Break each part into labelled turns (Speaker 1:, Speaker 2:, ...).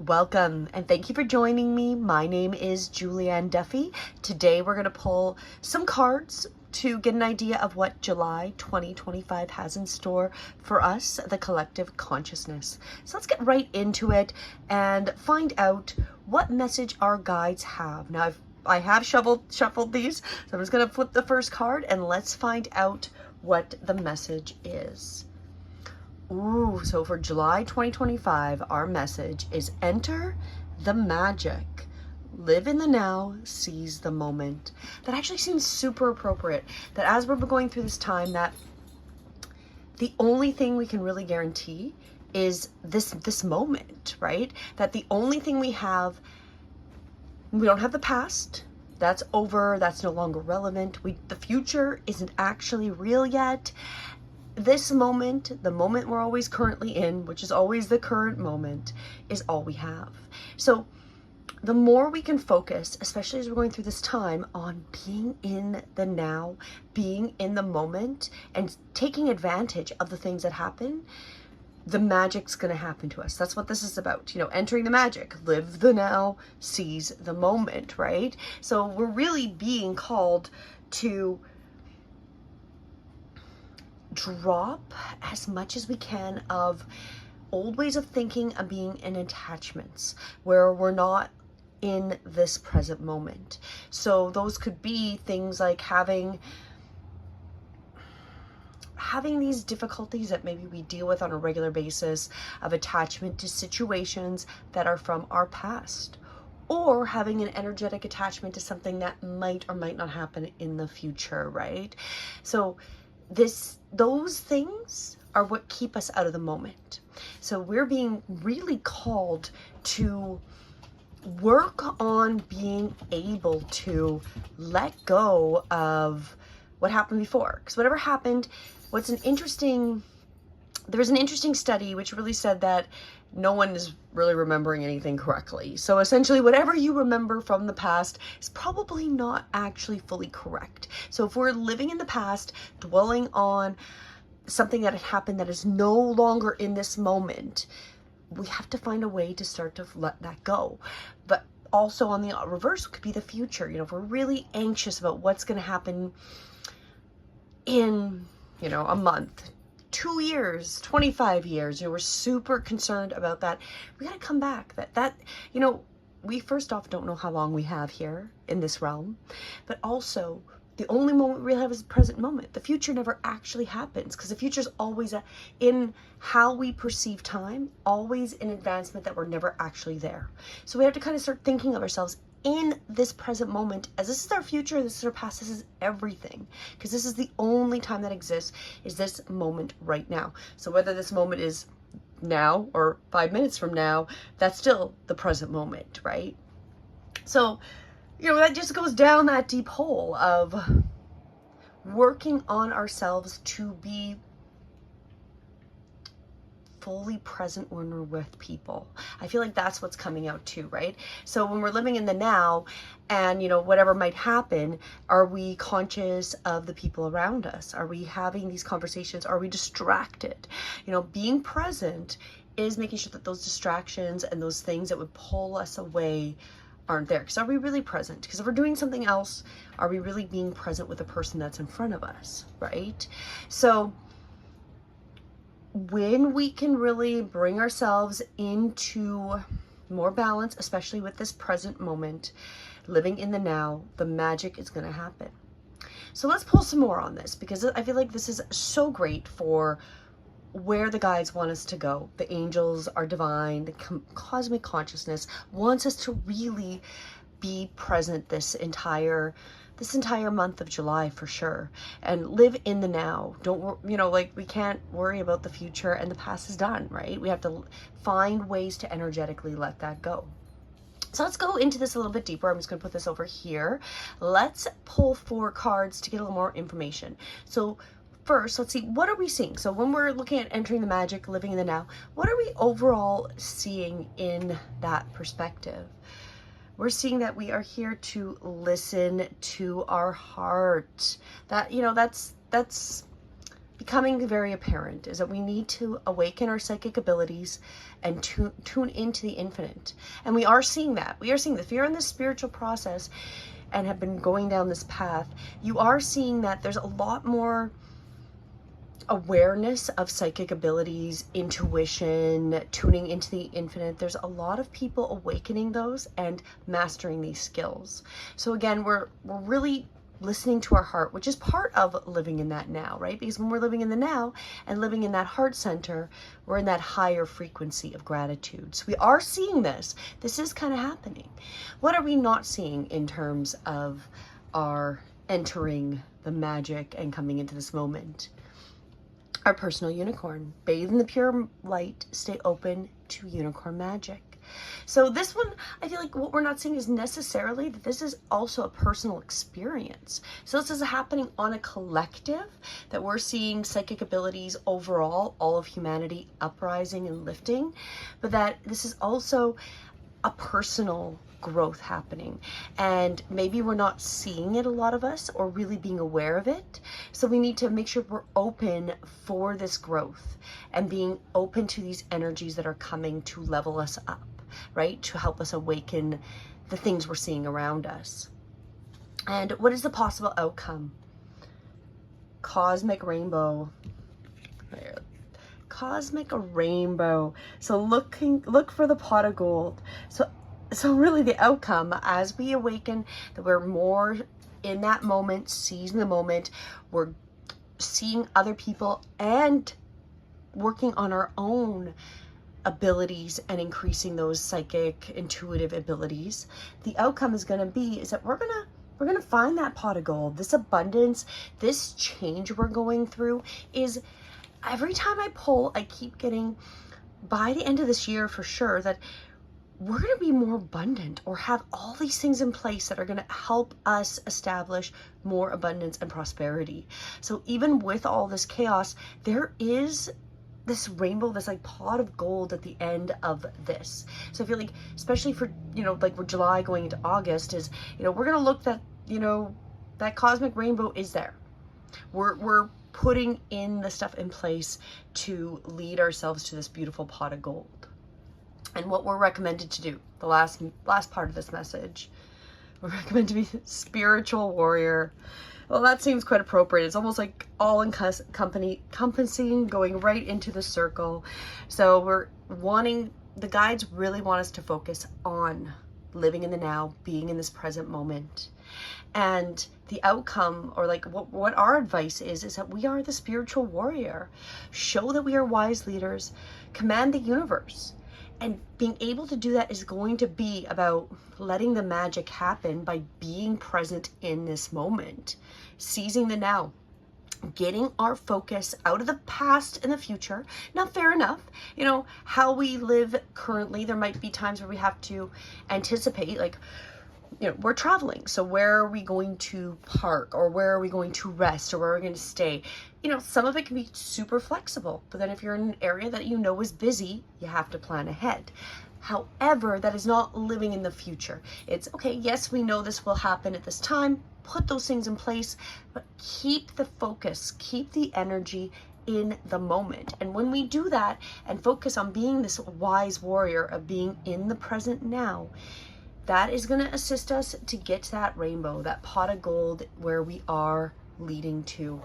Speaker 1: Welcome and thank you for joining me. My name is Julianne Duffy. Today we're going to pull some cards to get an idea of what July 2025 has in store for us, the collective consciousness. So let's get right into it and find out what message our guides have. Now I have shuffled these, so I'm just going to flip the first card and let's find out what the message is. Ooh, so for July 2025, our message is enter the magic. Live in the now, seize the moment. That actually seems super appropriate. That as we're going through this time, that the only thing we can really guarantee is this moment, right? That the only thing we don't have the past. That's over. That's no longer relevant. The future isn't actually real yet. This moment, the moment we're always currently in, which is always the current moment, is all we have. So the more we can focus, especially as we're going through this time, on being in the now, being in the moment, and taking advantage of the things that happen, the magic's going to happen to us. That's what this is about. Entering the magic. Live the now, seize the moment, right? So we're really being called to drop as much as we can of old ways of thinking and being in attachments where we're not in this present moment. So those could be things like having these difficulties that maybe we deal with on a regular basis of attachment to situations that are from our past, or having an energetic attachment to something that might or might not happen in the future, right? So those things are what keep us out of the moment. So we're being really called to work on being able to let go of what happened before. Because whatever happened, there was an interesting study which really said that no one is really remembering anything correctly. So essentially, whatever you remember from the past is probably not actually fully correct. So if we're living in the past, dwelling on something that had happened that is no longer in this moment, we have to find a way to start to let that go. But also on the reverse could be the future. If we're really anxious about what's going to happen in, a month, 2 years, 25 years, we're super concerned about that. We got to come back. We first off don't know how long we have here in this realm, but also the only moment we really have is the present moment. The future never actually happens because the future is always in how we perceive time, always an advancement that we're never actually there. So we have to kind of start thinking of ourselves in this present moment as this is our future, this is our past, this is everything, because this is the only time that exists, is this moment right now. So whether this moment is now or 5 minutes from now, that's still the present moment, right? So that just goes down that deep hole of working on ourselves to be fully present when we're with people. I feel like that's what's coming out too, right? So when we're living in the now and, whatever might happen, are we conscious of the people around us? Are we having these conversations? Are we distracted? Being present is making sure that those distractions and those things that would pull us away aren't there. Because are we really present? Because if we're doing something else, are we really being present with the person that's in front of us, right? So when we can really bring ourselves into more balance, especially with this present moment, living in the now, the magic is going to happen. So let's pull some more on this, because I feel like this is so great for where the guides want us to go. The angels are divine, the cosmic consciousness wants us to really be present this entire month of July for sure, and live in the now. We can't worry about the future and the past is done, right? We have to find ways to energetically let that go. So let's go into this a little bit deeper. I'm just going to put this over here. Let's pull 4 cards to get a little more information. So first, let's see, what are we seeing? So when we're looking at entering the magic, living in the now, what are we overall seeing in that perspective? We're seeing that we are here to listen to our heart. That's becoming very apparent is that we need to awaken our psychic abilities and tune into the infinite. And we are seeing that. We are seeing that if you're in this spiritual process and have been going down this path, you are seeing that there's a lot more awareness of psychic abilities, intuition, tuning into the infinite. There's a lot of people awakening those and mastering these skills. So again, we're really listening to our heart, which is part of living in that now, right? Because when we're living in the now and living in that heart center, we're in that higher frequency of gratitude. So we are seeing this. This is kind of happening. What are we not seeing in terms of our entering the magic and coming into this moment? Our personal unicorn. Bathe in the pure light, stay open to unicorn magic. So this one, I feel like what we're not seeing is necessarily that this is also a personal experience. So this is happening on a collective, that we're seeing psychic abilities overall, all of humanity uprising and lifting, but that this is also a personal growth happening, and maybe we're not seeing it, a lot of us, or really being aware of it. So we need to make sure we're open for this growth and being open to these energies that are coming to level us up, right? To help us awaken the things we're seeing around us. And what is the possible outcome? Cosmic rainbow. There. Cosmic rainbow. So look for the pot of gold. So really the outcome, as we awaken, that we're more in that moment, seizing the moment, we're seeing other people and working on our own abilities and increasing those psychic, intuitive abilities. The outcome is going to be is that we're going to find that pot of gold. This abundance, this change we're going through is, every time I pull, I keep getting, by the end of this year for sure, that we're going to be more abundant, or have all these things in place that are going to help us establish more abundance and prosperity. So even with all this chaos, there is this rainbow, this like pot of gold at the end of this. So I feel like, especially for, like we're July going into August, is, we're going to look that, that cosmic rainbow is there. We're putting in the stuff in place to lead ourselves to this beautiful pot of gold. And what we're recommended to do, the last part of this message, we're recommended to be spiritual warrior. Well, that seems quite appropriate. It's almost like all encompassing, going right into the circle. So the guides really want us to focus on living in the now, being in this present moment. And the outcome, or like what our advice is that we are the spiritual warrior. Show that we are wise leaders, command the universe. And being able to do that is going to be about letting the magic happen by being present in this moment, seizing the now, getting our focus out of the past and the future. Now, fair enough, how we live currently, there might be times where we have to anticipate, like, we're traveling. So where are we going to park, or where are we going to rest, or where are we going to stay? Some of it can be super flexible, but then if you're in an area that is busy, you have to plan ahead. However, that is not living in the future. It's okay, yes, we know this will happen at this time, put those things in place, but keep the focus, keep the energy in the moment. And when we do that and focus on being this wise warrior of being in the present now, that is going to assist us to get to that rainbow, that pot of gold where we are leading to.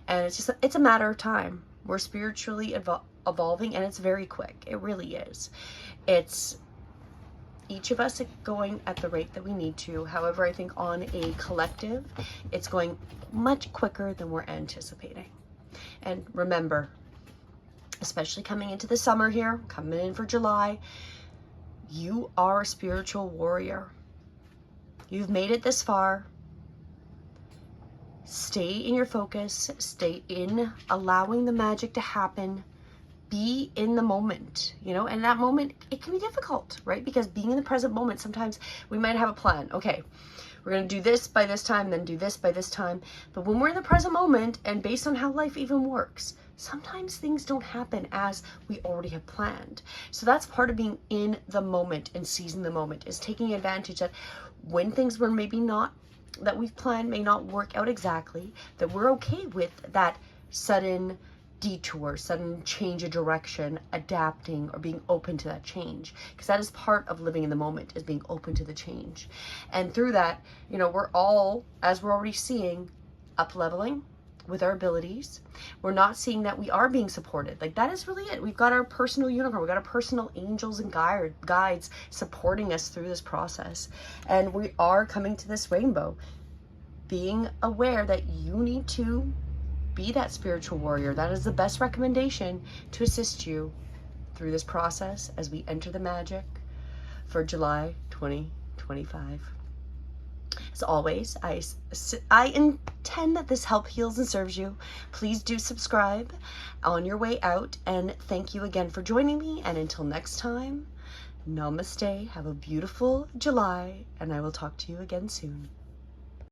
Speaker 1: And it's a matter of time. We're spiritually evolving, and it's very quick. It really is. It's each of us going at the rate that we need to. However, I think on a collective, it's going much quicker than we're anticipating. And remember, especially coming into the summer here, coming in for July, you are a spiritual warrior. You've made it this far. Stay in your focus. Stay in allowing the magic to happen. Be in the moment, and that moment, it can be difficult, right? Because being in the present moment, sometimes we might have a plan. Okay, we're going to do this by this time, then do this by this time. But when we're in the present moment, and based on how life even works, sometimes things don't happen as we already have planned. So that's part of being in the moment and seizing the moment, is taking advantage that when things were maybe not, that we've planned may not work out exactly, that we're okay with that sudden detour, sudden change of direction, adapting, or being open to that change. Because that is part of living in the moment, is being open to the change. And through that, you know, we're all, as we're already seeing, up leveling with our abilities. We're not seeing that we are being supported. Like, that is really it. We've got our personal unicorn. We've got our personal angels and guides supporting us through this process. And we are coming to this rainbow, being aware that you need to be that spiritual warrior. That is the best recommendation to assist you through this process as we enter the magic for July 2025. As always, I intend that this help heals and serves you. Please do subscribe on your way out, and thank you again for joining me. And until next time, namaste. Have a beautiful July, and I will talk to you again soon.